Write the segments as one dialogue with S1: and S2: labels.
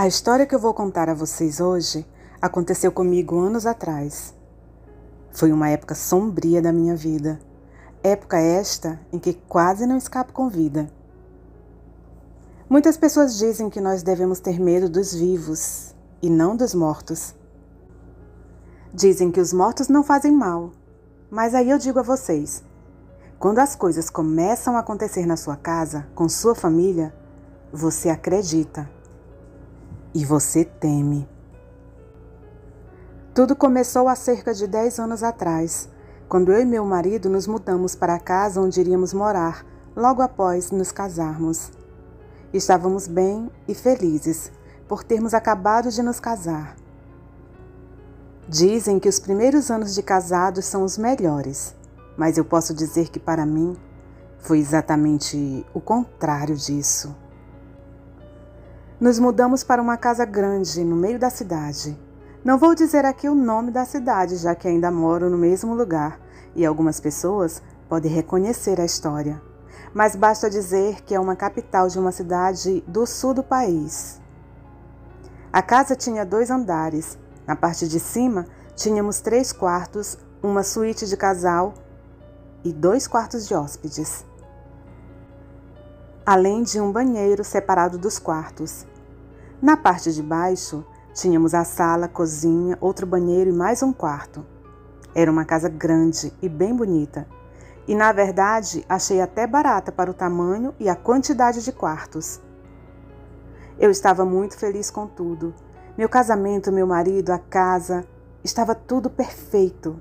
S1: A história que eu vou contar a vocês hoje aconteceu comigo anos atrás. Foi uma época sombria da minha vida. Época esta em que quase não escapo com vida. Muitas pessoas dizem que nós devemos ter medo dos vivos e não dos mortos. Dizem que os mortos não fazem mal, mas aí eu digo a vocês, quando as coisas começam a acontecer na sua casa, com sua família, você acredita e você teme. Tudo começou há cerca de 10 anos atrás, quando eu e meu marido nos mudamos para a casa onde iríamos morar, logo após nos casarmos. Estávamos bem e felizes por termos acabado de nos casar. Dizem que os primeiros anos de casados são os melhores, mas eu posso dizer que para mim foi exatamente o contrário disso. Nos mudamos para uma casa grande no meio da cidade. Não vou dizer aqui o nome da cidade, já que ainda moro no mesmo lugar e algumas pessoas podem reconhecer a história. Mas basta dizer que é uma capital de uma cidade do sul do país. A casa tinha 2 andares. Na parte de cima, tínhamos 3 quartos, uma suíte de casal e 2 quartos de hóspedes, além de um banheiro separado dos quartos. Na parte de baixo, tínhamos a sala, cozinha, outro banheiro e mais um quarto. Era uma casa grande e bem bonita. E, na verdade, achei até barata para o tamanho e a quantidade de quartos. Eu estava muito feliz com tudo. Meu casamento, meu marido, a casa, estava tudo perfeito.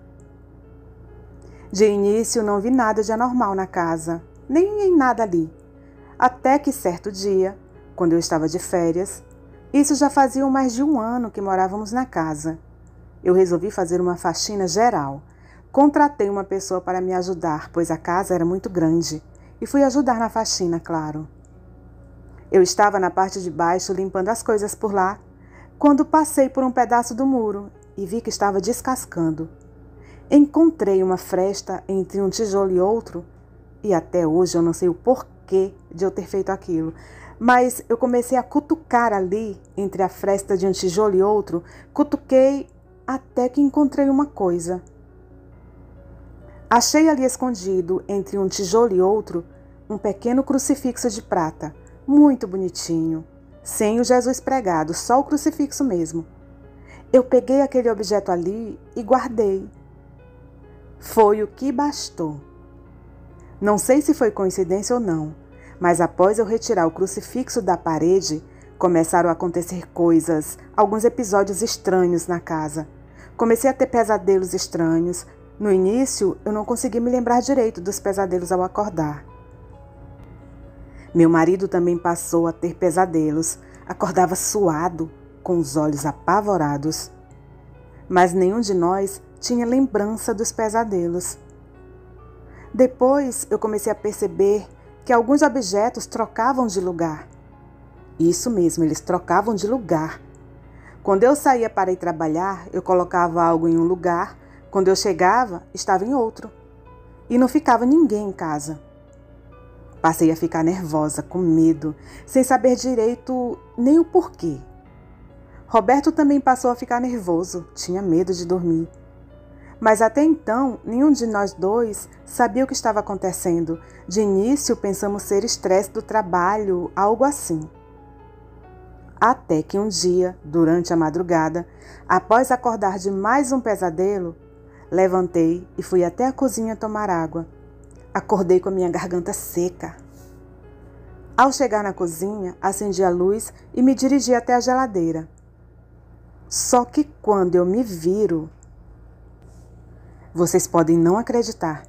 S1: De início, não vi nada de anormal na casa, nem em nada ali. Até que certo dia, quando eu estava de férias, isso já fazia mais de 1 ano que morávamos na casa, eu resolvi fazer uma faxina geral. Contratei uma pessoa para me ajudar, pois a casa era muito grande, e fui ajudar na faxina, claro. Eu estava na parte de baixo limpando as coisas por lá, quando passei por um pedaço do muro e vi que estava descascando. Encontrei uma fresta entre um tijolo e outro, e até hoje eu não sei o porquê de eu ter feito aquilo, mas eu comecei a cutucar ali, entre a fresta de um tijolo e outro, cutuquei até que encontrei uma coisa. Achei ali escondido, entre um tijolo e outro, um pequeno crucifixo de prata, muito bonitinho, sem o Jesus pregado, só o crucifixo mesmo. Eu peguei aquele objeto ali e guardei. Foi o que bastou. Não sei se foi coincidência ou não, mas após eu retirar o crucifixo da parede, começaram a acontecer coisas, alguns episódios estranhos na casa. Comecei a ter pesadelos estranhos. No início, eu não consegui me lembrar direito dos pesadelos ao acordar. Meu marido também passou a ter pesadelos. Acordava suado, com os olhos apavorados. Mas nenhum de nós tinha lembrança dos pesadelos. Depois, eu comecei a perceber que alguns objetos trocavam de lugar. Isso mesmo, eles trocavam de lugar. Quando eu saía para ir trabalhar, eu colocava algo em um lugar. Quando eu chegava, estava em outro. E não ficava ninguém em casa. Passei a ficar nervosa, com medo, sem saber direito nem o porquê. Roberto também passou a ficar nervoso, tinha medo de dormir. Mas até então, nenhum de nós dois sabia o que estava acontecendo. De início, pensamos ser estresse do trabalho, algo assim. Até que um dia, durante a madrugada, após acordar de mais um pesadelo, levantei e fui até a cozinha tomar água. Acordei com a minha garganta seca. Ao chegar na cozinha, acendi a luz e me dirigi até a geladeira. Só que quando eu me viro, vocês podem não acreditar,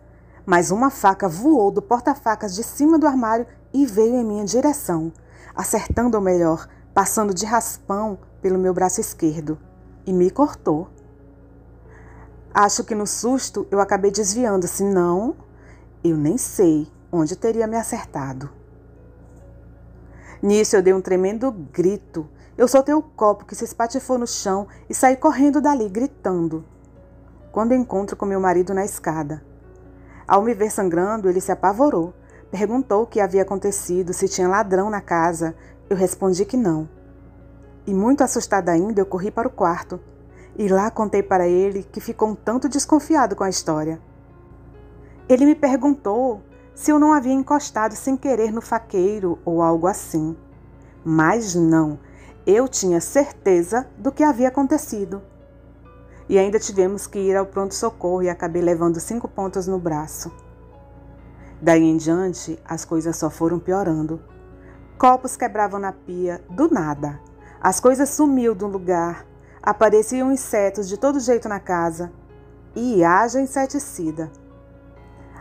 S1: mas uma faca voou do porta-facas de cima do armário e veio em minha direção, acertando ou melhor, passando de raspão pelo meu braço esquerdo, e me cortou. Acho que no susto eu acabei desviando, senão eu nem sei onde teria me acertado. Nisso eu dei um tremendo grito. Eu soltei o copo que se espatifou no chão e saí correndo dali, gritando. Quando encontro com meu marido na escada. Ao me ver sangrando, ele se apavorou. Perguntou o que havia acontecido, se tinha ladrão na casa. Eu respondi que não. e muito assustada ainda, eu corri para o quarto. E lá contei para ele que ficou um tanto desconfiado com a história. Ele me perguntou se eu não havia encostado sem querer no faqueiro ou algo assim. Mas não, eu tinha certeza do que havia acontecido. E ainda tivemos que ir ao pronto-socorro e acabei levando 5 pontos no braço. Daí em diante, as coisas só foram piorando. Copos quebravam na pia, do nada. As coisas sumiam do lugar, apareciam insetos de todo jeito na casa. E haja inseticida.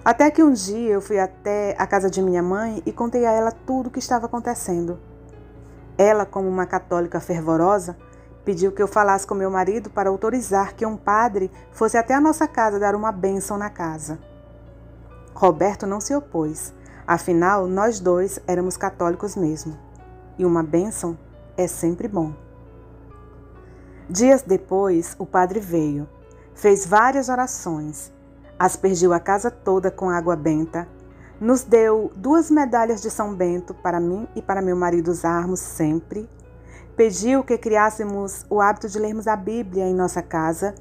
S1: Até que um dia eu fui até a casa de minha mãe e contei a ela tudo o que estava acontecendo. Ela, como uma católica fervorosa, pediu que eu falasse com meu marido para autorizar que um padre fosse até a nossa casa dar uma bênção na casa. Roberto não se opôs, afinal nós dois éramos católicos mesmo, e uma bênção é sempre bom. Dias depois, o padre veio, fez várias orações, aspergiu a casa toda com água benta, nos deu 2 medalhas de São Bento para mim e para meu marido usarmos sempre, pediu que criássemos o hábito de lermos a Bíblia em nossa casa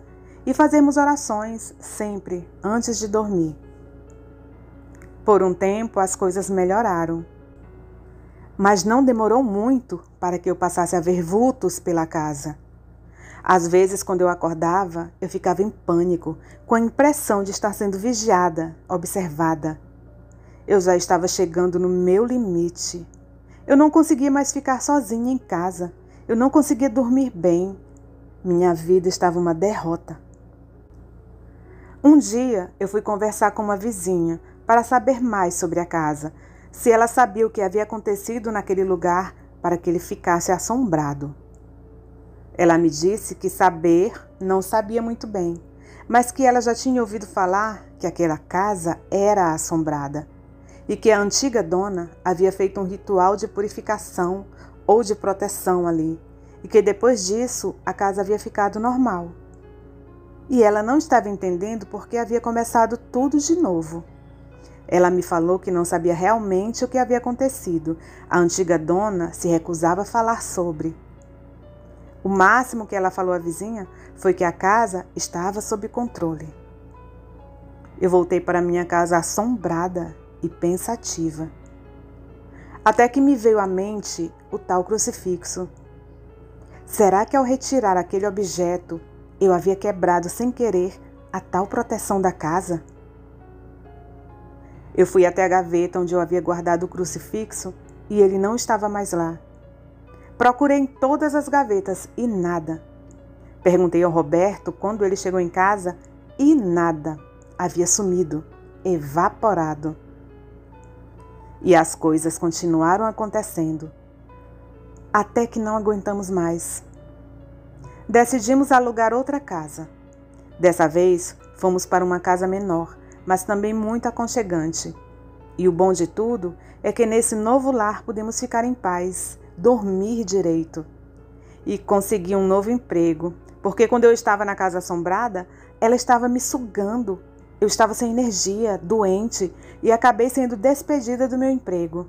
S1: e fazermos orações sempre antes de dormir. Por um tempo as coisas melhoraram, mas não demorou muito para que eu passasse a ver vultos pela casa. Às vezes, quando eu acordava, eu ficava em pânico, com a impressão de estar sendo vigiada, observada. Eu já estava chegando no meu limite. Eu não conseguia mais ficar sozinha em casa. Eu não conseguia dormir bem. Minha vida estava uma derrota. Um dia, eu fui conversar com uma vizinha para saber mais sobre a casa, se ela sabia o que havia acontecido naquele lugar para que ele ficasse assombrado. Ela me disse que saber não sabia muito bem, mas que ela já tinha ouvido falar que aquela casa era assombrada e que a antiga dona havia feito um ritual de purificação ou de proteção ali e que depois disso a casa havia ficado normal. E ela não estava entendendo porque havia começado tudo de novo. Ela me falou que não sabia realmente o que havia acontecido. A antiga dona se recusava a falar sobre. O máximo que ela falou à vizinha foi que a casa estava sob controle. Eu voltei para minha casa assombrada e pensativa. Até que me veio à mente o tal crucifixo. Será que ao retirar aquele objeto, eu havia quebrado sem querer a tal proteção da casa? Eu fui até a gaveta onde eu havia guardado o crucifixo e ele não estava mais lá. Procurei em todas as gavetas e nada. Perguntei ao Roberto quando ele chegou em casa e nada. Havia sumido, evaporado. E as coisas continuaram acontecendo, até que não aguentamos mais. Decidimos alugar outra casa. Dessa vez, fomos para uma casa menor, mas também muito aconchegante. E o bom de tudo é que nesse novo lar podemos ficar em paz, dormir direito. E consegui um novo emprego, porque quando eu estava na casa assombrada, ela estava me sugando. Eu estava sem energia, doente, e acabei sendo despedida do meu emprego.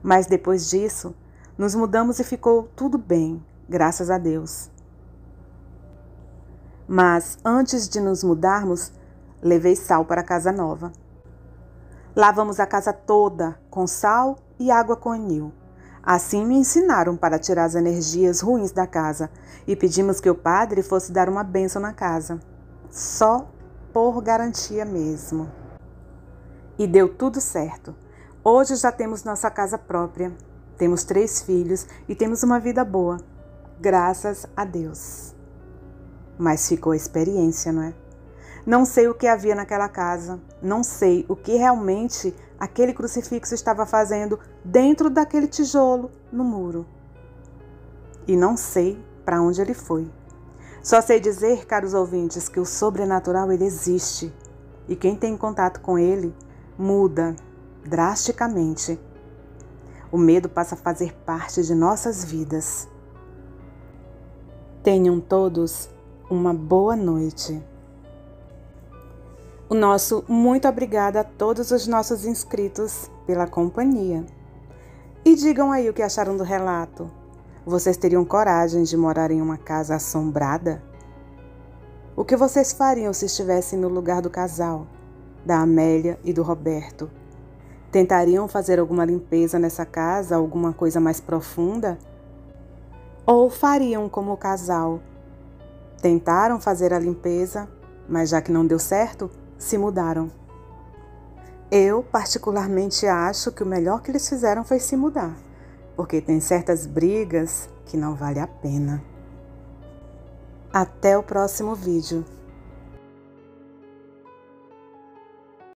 S1: Mas depois disso, nos mudamos e ficou tudo bem, graças a Deus. Mas antes de nos mudarmos, levei sal para a casa nova. Lavamos a casa toda com sal e água com anil. Assim me ensinaram para tirar as energias ruins da casa e pedimos que o padre fosse dar uma bênção na casa. Só por garantia mesmo. E deu tudo certo. Hoje já temos nossa casa própria, temos 3 filhos e temos uma vida boa. Graças a Deus. Mas ficou a experiência, não é? Não sei o que havia naquela casa, não sei o que realmente aquele crucifixo estava fazendo dentro daquele tijolo no muro. E não sei para onde ele foi. Só sei dizer, caros ouvintes, que o sobrenatural ele existe e quem tem contato com ele muda drasticamente. O medo passa a fazer parte de nossas vidas. Tenham todos uma boa noite. O nosso muito obrigada a todos os nossos inscritos pela companhia. E digam aí o que acharam do relato. Vocês teriam coragem de morar em uma casa assombrada? O que vocês fariam se estivessem no lugar do casal, da Amélia e do Roberto? Tentariam fazer alguma limpeza nessa casa, alguma coisa mais profunda? Ou fariam como o casal? Tentaram fazer a limpeza, mas já que não deu certo, se mudaram. Eu, particularmente, acho que o melhor que eles fizeram foi se mudar, porque tem certas brigas que não vale a pena. Até o próximo vídeo.